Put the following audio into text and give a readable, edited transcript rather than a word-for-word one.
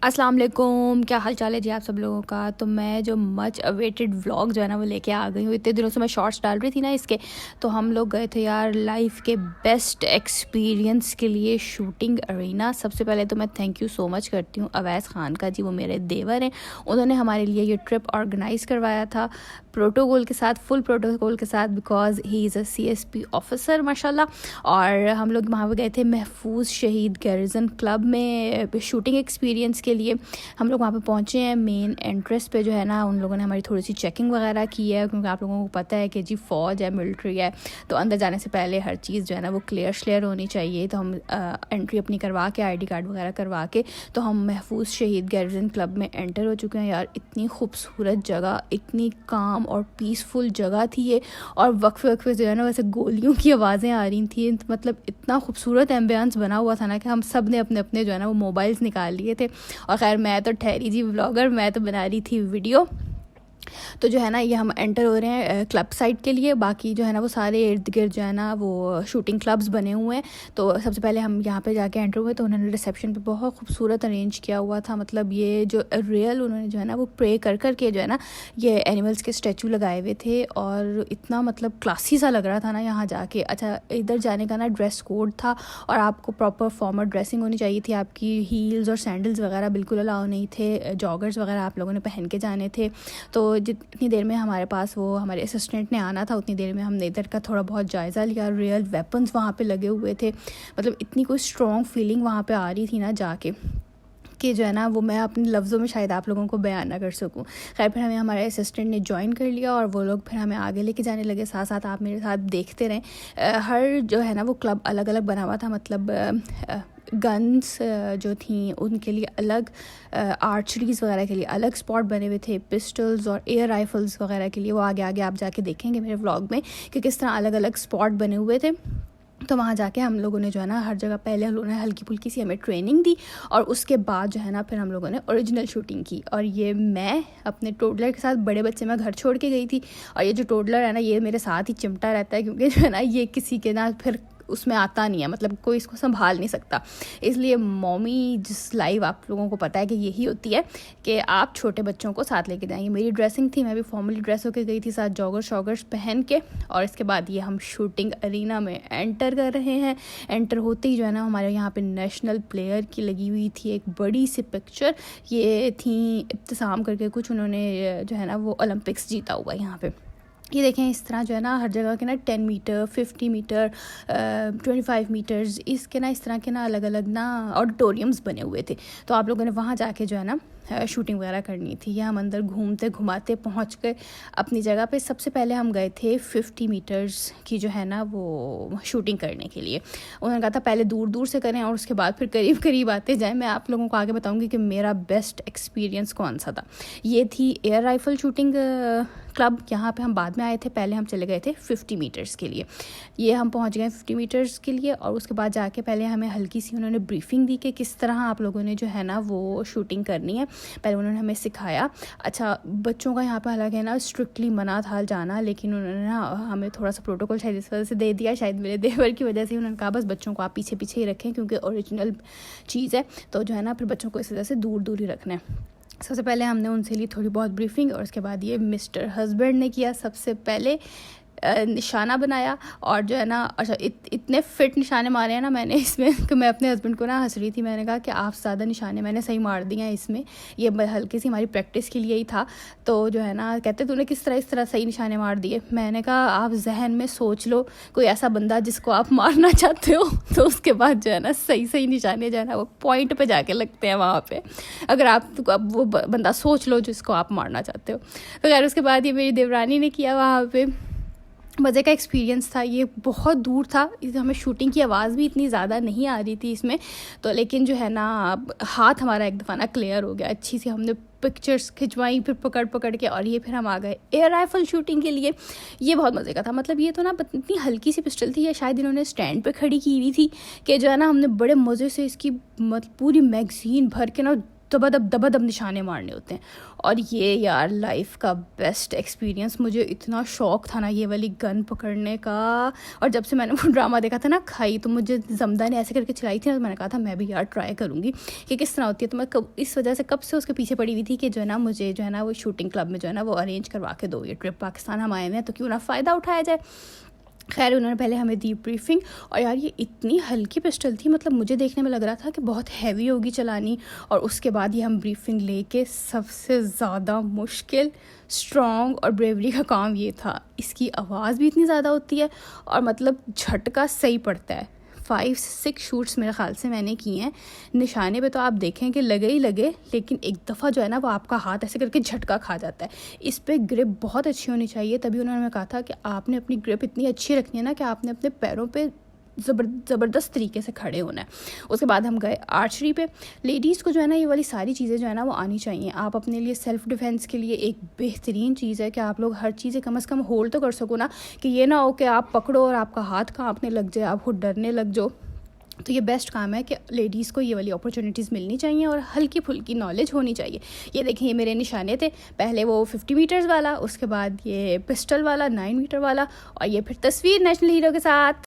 अस्सलाम वालेकुम, क्या हाल चाल है जी आप सब लोगों का। तो मैं जो मच अवेटेड व्लॉग जो है ना वो लेके आ गई हूँ। इतने दिनों से मैं शॉर्ट्स डाल रही थी ना इसके, तो हम लोग गए थे यार लाइफ के बेस्ट एक्सपीरियंस के लिए शूटिंग अरीना। सबसे पहले तो मैं थैंक यू सो मच करती हूँ अवैस खान का जी, वो मेरे देवर हैं। उन्होंने हमारे लिए ये ट्रिप ऑर्गेनाइज़ करवाया था प्रोटोकॉल के साथ, फुल प्रोटोकॉल के साथ, because he is a CSP officer माशाल्लाह। और हम लोग वहाँ पर गए थे महफूज शहीद गैरिजन क्लब में शूटिंग एक्सपीरियंस के लिए। हम लोग वहाँ पे पहुँचे हैं। मेन एंट्रेंस पे जो है ना उन लोगों ने हमारी थोड़ी सी चेकिंग वगैरह की है, क्योंकि आप लोगों को पता है कि जी फ़ौज है, मिलिट्री है, तो अंदर जाने से पहले हर चीज़ जो है ना वो क्लियर होनी चाहिए। तो हम एंट्री अपनी करवा के, ID कार्ड वगैरह करवा के, तो हम महफूज शहीद गैरिजन क्लब में एंटर हो चुके हैं। यार इतनी खूबसूरत जगह, इतनी काम और पीसफुल जगह थी ये। और वक्फे जो है ना वैसे गोलियों की आवाज़ें आ रही थी, मतलब इतना खूबसूरत एम्बियंस बना हुआ था ना कि हम सब ने अपने अपने जो है ना वो मोबाइल्स निकाल लिए थे। और खैर मैं तो ठहरी जी व्लॉगर, मैं तो बना रही थी वीडियो। तो जो है ना ये हम एंटर हो रहे हैं क्लब साइड के लिए। बाकी जो है ना वो सारे इर्द गिर्द जो है ना वो शूटिंग क्लब्स बने हुए हैं। तो सबसे पहले हम यहाँ पे जाके एंटर हुए, तो उन्होंने रिसेप्शन पे बहुत खूबसूरत अरेंज किया हुआ था। मतलब ये जो रियल उन्होंने जो है ना वो प्रे कर के जो है ना ये एनिमल्स के स्टैचू लगाए हुए थे, और इतना मतलब क्लासी सा लग रहा था ना यहाँ जाके। अच्छा, इधर जाने का ना ड्रेस कोड था, और आपको प्रॉपर फॉर्मल ड्रेसिंग होनी चाहिए थी। आपकी हील्स और सैंडल्स वगैरह बिल्कुल अलाउ नहीं थे, जॉगर्स वगैरह आप लोगों ने पहन के जाने थे। तो जितनी देर में हमारे पास वो हमारे असिस्टेंट ने आना था, उतनी देर में हमने इधर का थोड़ा बहुत जायज़ा लिया। रियल वेपन्स वहाँ पे लगे हुए थे, मतलब इतनी कोई स्ट्रॉन्ग फीलिंग वहाँ पे आ रही थी ना जाके, कि जो है ना वो मैं अपने लफ्ज़ों में शायद आप लोगों को बयान ना कर सकूं। खैर फिर हमें हमारे असिस्टेंट ने ज्वाइन कर लिया, और वो लोग फिर हमें आगे लेके जाने लगे। साथ साथ आप मेरे साथ देखते रहें। हर जो है ना वो क्लब अलग अलग बना हुआ था, मतलब गन्स जो थी उनके लिए अलग, आर्चरीज़ वगैरह के लिए अलग स्पॉट बने हुए थे, पिस्टल्स और एयर राइफल्स वगैरह के लिए। वो आगे आगे आप जाके देखेंगे मेरे व्लॉग में कि किस तरह अलग अलग स्पॉट बने हुए थे। तो वहाँ जाके हम लोगों ने जो है ना हर जगह पहले हम लोगों ने हल्की फुल्की सी हमें ट्रेनिंग दी, और उसके बाद जो है ना फिर हम लोगों ने ओरिजिनल शूटिंग की। और ये मैं अपने टोडलर के साथ, बड़े बच्चे मैं घर छोड़ के गई थी, और ये जो टोडलर है ना ये मेरे साथ ही चिमटा रहता है, क्योंकि जो है ना ये किसी के ना फिर उसमें आता नहीं है, मतलब कोई इसको संभाल नहीं सकता। इसलिए मॉमी जिस लाइव आप लोगों को पता है कि यही होती है कि आप छोटे बच्चों को साथ लेके जाएंगे। मेरी ड्रेसिंग थी, मैं भी फॉर्मली ड्रेस होकर गई थी, साथ जॉगर्स पहन के। और इसके बाद ये हम शूटिंग अरीना में एंटर कर रहे हैं। एंटर होते ही जो है ना हमारे यहाँ पे नेशनल प्लेयर की लगी हुई थी एक बड़ी सी पिक्चर। ये थी इब्तिसाम करके कुछ, उन्होंने जो है ना वो ओलंपिक्स जीता हुआ है यहाँ पे। ये देखें इस तरह जो है ना हर जगह के ना 10 मीटर, 50 मीटर, 25 मीटर्स, इसके ना इस तरह के ना अलग अलग ना ऑडिटोरियम्स बने हुए थे। तो आप लोगों ने वहाँ जाके जो है ना शूटिंग वगैरह करनी थी। ये हम अंदर घूमते घुमाते पहुँच गए अपनी जगह पे। सबसे पहले हम गए थे 50 मीटर्स की जो है ना वो शूटिंग करने के लिए। उन्होंने कहा था पहले दूर दूर से करें और उसके बाद फिर करीब करीब आते जाएँ। मैं आप लोगों को आगे बताऊँगी कि मेरा बेस्ट एक्सपीरियंस कौन सा था। ये थी एयर राइफल शूटिंग क्लब, यहाँ पे हम बाद में आए थे। पहले हम चले गए थे 50 मीटर्स के लिए। ये हम पहुँच गए 50 मीटर्स के लिए, और उसके बाद जाके पहले हमें हल्की सी उन्होंने ब्रीफिंग दी कि किस तरह आप लोगों ने जो है ना वो शूटिंग करनी है। पहले उन्होंने हमें सिखाया। अच्छा, बच्चों का यहाँ पर हालांकि ना स्ट्रिक्टली मना था जाना, लेकिन उन्होंने ना हमें थोड़ा सा प्रोटोकॉल शायद इस वजह से दे दिया, शायद मेरे देवर की वजह से। उन्होंने कहा बस बच्चों को आप पीछे पीछे ही रखें, क्योंकि ओरिजिनल चीज़ है, तो जो है ना फिर बच्चों को इस वजह से दूर दूर ही रखना है। सबसे पहले हमने उनसे ली थोड़ी बहुत ब्रीफिंग, और उसके बाद ये मिस्टर हस्बैंड ने किया सबसे पहले निशाना बनाया। और जो है ना अच्छा इतने फिट निशाने मारे हैं ना मैंने इसमें कि मैं अपने हस्बैंड को ना हंस रही थी। मैंने कहा कि आप ज़्यादा निशाने मैंने सही मार दिए हैं इसमें, ये हल्की सी हमारी प्रैक्टिस के लिए ही था। तो जो है ना कहते तूने किस तरह इस तरह सही निशाने मार दिए। मैंने कहा आप जहन में सोच लो कोई ऐसा बंदा जिसको आप मारना चाहते हो, तो उसके बाद जो है ना सही निशाने जो है ना वो पॉइंट पे जाके लगते हैं वहाँ पे, अगर आप अब वो बंदा सोच लो जिसको आप मारना चाहते हो। तो खैर उसके बाद ये मेरी देवरानी ने किया वहाँ पे। मज़े का एक्सपीरियंस था। ये बहुत दूर था, हमें शूटिंग की आवाज़ भी इतनी ज़्यादा नहीं आ रही थी इसमें, तो लेकिन जो है ना हाथ हमारा एक दफ़ा ना क्लियर हो गया, अच्छी सी हमने पिक्चर्स खिंचवाई फिर पकड़ के, और ये फिर हम आ गए एयर राइफल शूटिंग के लिए। ये बहुत मज़े का था। मतलब ये तो ना इतनी हल्की सी पिस्टल थी, या शायद इन्होंने स्टैंड पे खड़ी की हुई थी, कि जो है ना हमने बड़े मज़े से इसकी मतलब पूरी मैगज़ीन भर के ना दबादब निशाने मारने होते हैं। और ये यार लाइफ का बेस्ट एक्सपीरियंस, मुझे इतना शौक था ना ये वाली गन पकड़ने का। और जब से मैंने वो ड्रामा देखा था ना खाई, तो मुझे जमदा ने ऐसे करके चलाई थी ना, तो मैंने कहा था मैं भी यार ट्राई करूँगी कि किस तरह होती है। तो मैं इस वजह से कब से उसके पीछे पड़ी हुई थी कि जो है ना मुझे जो है ना वो शूटिंग क्लब में जो है ना वो अरेंज करवा के दो, ये ट्रिप पाकिस्तान हम आए हुए हैं तो क्यों ना फ़ायदा उठाया जाए। खैर उन्होंने पहले हमें दी ब्रीफिंग। और यार ये इतनी हल्की पिस्टल थी, मतलब मुझे देखने में लग रहा था कि बहुत हैवी होगी चलानी। और उसके बाद ये हम ब्रीफिंग लेके सबसे ज़्यादा मुश्किल, स्ट्रॉन्ग और ब्रेवरी का काम ये था, इसकी आवाज़ भी इतनी ज़्यादा होती है और मतलब झटका सही पड़ता है। 5-6 शूट्स मेरे ख्याल से मैंने किए हैं। निशाने पे तो आप देखें कि लगे ही लगे, लेकिन एक दफ़ा जो है ना वो आपका हाथ ऐसे करके झटका खा जाता है। इस पे ग्रिप बहुत अच्छी होनी चाहिए। तभी उन्होंने हमें कहा था कि आपने अपनी ग्रिप इतनी अच्छी रखनी है ना कि आपने अपने पैरों पे ज़बरदस्त तरीके से खड़े होना है। उसके बाद हम गए आर्चरी पे। लेडीज़ को जो है ना ये वाली सारी चीज़ें जो है ना वो आनी चाहिए। आप अपने लिए सेल्फ़ डिफेंस के लिए एक बेहतरीन चीज़ है कि आप लोग हर चीज़ें कम से कम होल्ड तो कर सको ना, कि ये ना हो कि आप पकड़ो और आपका हाथ कांपने लग जाए, आप खुद डरने लग जाओ। तो ये बेस्ट काम है कि लेडीज़ को ये वाली अपॉर्चुनिटीज़ मिलनी चाहिए और हल्की फुल्की नॉलेज होनी चाहिए। ये देखें, ये मेरे निशाने थे, पहले वो 50 मीटर्स वाला, उसके बाद ये पिस्टल वाला 9 मीटर वाला, और ये फिर तस्वीर नेशनल हीरो के साथ।